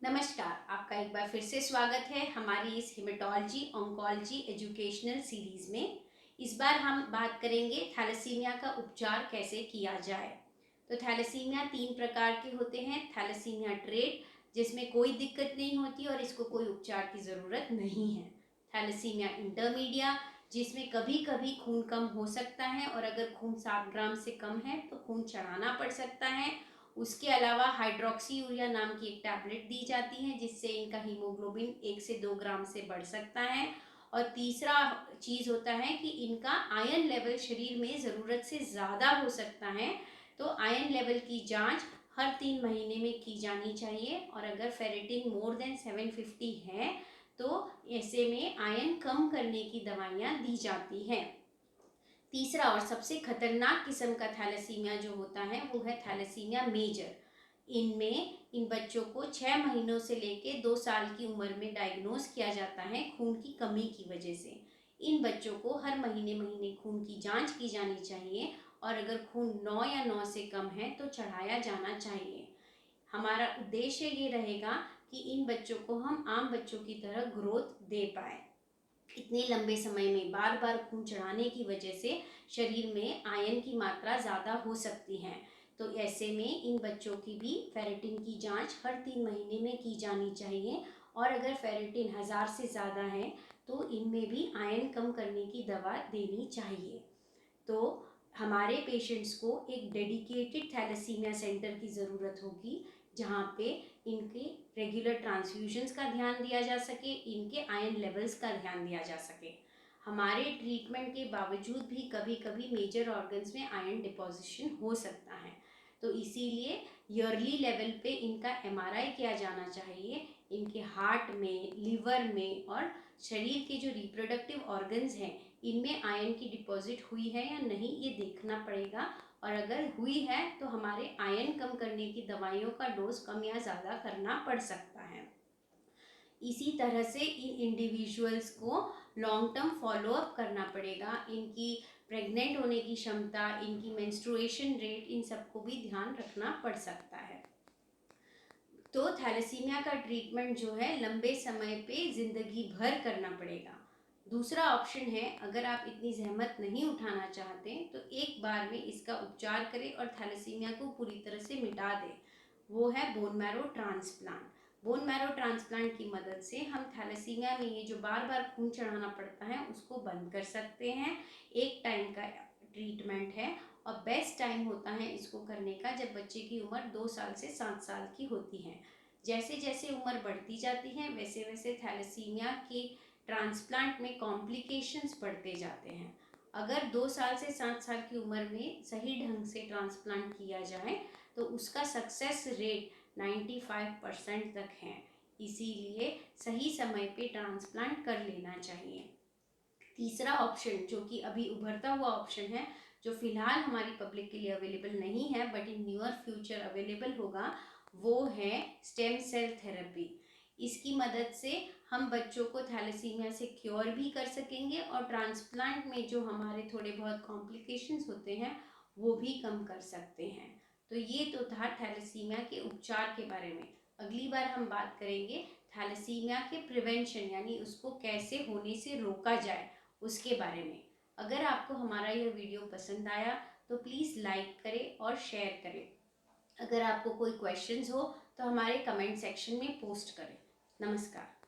नमस्कार, आपका एक बार फिर से स्वागत है हमारी इस हेमेटोलॉजी ऑन्कोलॉजी एजुकेशनल सीरीज में। इस बार हम बात करेंगे थैलेसीमिया का उपचार कैसे किया जाए। तो थैलेसीमिया 3 प्रकार के होते हैं। थैलेसीमिया ट्रेट, जिसमें कोई दिक्कत नहीं होती और इसको कोई उपचार की ज़रूरत नहीं है। थैलेसीमिया इंटरमीडिया, जिसमें कभी कभी खून कम हो सकता है और अगर खून 7 ग्राम से कम है तो खून चढ़ाना पड़ सकता है। उसके अलावा हाइड्रोक्सी यूरिया नाम की एक टैबलेट दी जाती है, जिससे इनका हीमोग्लोबिन 1 से 2 ग्राम से बढ़ सकता है। और तीसरा चीज़ होता है कि इनका आयरन लेवल शरीर में ज़रूरत से ज़्यादा हो सकता है, तो आयरन लेवल की जांच हर 3 महीने में की जानी चाहिए। और अगर फेरेटिन मोर देन 750 है तो ऐसे में आयरन कम करने की दवाइयाँ दी जाती हैं। तीसरा और सबसे खतरनाक किस्म का थैलेसीमिया जो होता है वो है थैलेसीमिया मेजर। इनमें इन बच्चों को 6 महीनों से लेके 2 साल की उम्र में डायग्नोज किया जाता है खून की कमी की वजह से। इन बच्चों को हर महीने महीने खून की जांच की जानी चाहिए और अगर खून 9 या 9 से कम है तो चढ़ाया जाना चाहिए। हमारा उद्देश्य ये रहेगा कि इन बच्चों को हम आम बच्चों की तरह ग्रोथ दे पाए। इतने लंबे समय में बार बार खून चढ़ाने की वजह से शरीर में आयरन की मात्रा ज़्यादा हो सकती है। तो ऐसे में इन बच्चों की भी फेरेटिन की जांच हर 3 महीने में की जानी चाहिए। और अगर फेरेटिन 1000 से ज़्यादा है तो इनमें भी आयरन कम करने की दवा देनी चाहिए। तो हमारे पेशेंट्स को एक डेडिकेटेड थैलेसीमिया सेंटर की ज़रूरत होगी, जहाँ पे इनके रेगुलर ट्रांसफ्यूजन्स का ध्यान दिया जा सके, इनके आयरन लेवल्स का ध्यान दिया जा सके। हमारे ट्रीटमेंट के बावजूद भी कभी कभी मेजर ऑर्गन्स में आयरन डिपॉजिशन हो सकता है, तो इसीलिए ईयरली लेवल पे इनका एमआरआई किया जाना चाहिए। इनके हार्ट में, लिवर में और शरीर के जो रिप्रोडक्टिव ऑर्गन्स हैं इनमें आयरन की डिपॉजिट हुई है या नहीं ये देखना पड़ेगा। और अगर हुई है तो हमारे आयरन कम करने की दवाइयों का डोज कम या ज़्यादा करना पड़ सकता है। इसी तरह से इन इंडिविजुअल्स को लॉन्ग टर्म फॉलोअप करना पड़ेगा। इनकी प्रेग्नेंट होने की क्षमता, इनकी मेंस्ट्रुएशन रेट, इन सबको भी ध्यान रखना पड़ सकता है। तो थैलेसीमिया का ट्रीटमेंट जो है लंबे समय पे ज़िंदगी भर करना पड़ेगा। दूसरा ऑप्शन है, अगर आप इतनी ज़हमत नहीं उठाना चाहते तो एक बार में इसका उपचार करें और थैलेसीमिया को पूरी तरह से मिटा दें। वो है bone marrow transplant. Bone marrow transplant की मदद से हम थैलेसीमिया में ये जो बार बार खून चढ़ाना पड़ता है उसको बंद कर सकते हैं। एक टाइम का ट्रीटमेंट है और बेस्ट टाइम होता है इसको करने का जब बच्चे की उम्र 2 साल से 7 साल की होती है। जैसे जैसे उम्र बढ़ती जाती है वैसे वैसे थैलेसीमिया के ट्रांसप्लांट में कॉम्प्लिकेशंस बढ़ते जाते हैं। अगर 2 साल से 7 साल की उम्र में सही ढंग से ट्रांसप्लांट किया जाए तो उसका सक्सेस रेट 95% तक है। इसीलिए सही समय पे ट्रांसप्लांट कर लेना चाहिए। तीसरा ऑप्शन जो कि अभी उभरता हुआ ऑप्शन है, जो फिलहाल हमारी पब्लिक के लिए अवेलेबल नहीं है but in near future available होगा, वो है स्टेम सेल थेरेपी। इसकी मदद से हम बच्चों को थैलेसीमिया से क्योर भी कर सकेंगे और ट्रांसप्लांट में जो हमारे थोड़े बहुत कॉम्प्लिकेशंस होते हैं वो भी कम कर सकते हैं। तो ये तो था थैलेसीमिया के उपचार के बारे में। अगली बार हम बात करेंगे थैलेसीमिया के प्रिवेंशन, यानी उसको कैसे होने से रोका जाए उसके बारे में। अगर आपको हमारा यह वीडियो पसंद आया तो प्लीज़ लाइक करें और शेयर करें। अगर आपको कोई क्वेश्चंस हो तो हमारे कमेंट सेक्शन में पोस्ट करें। नमस्कार।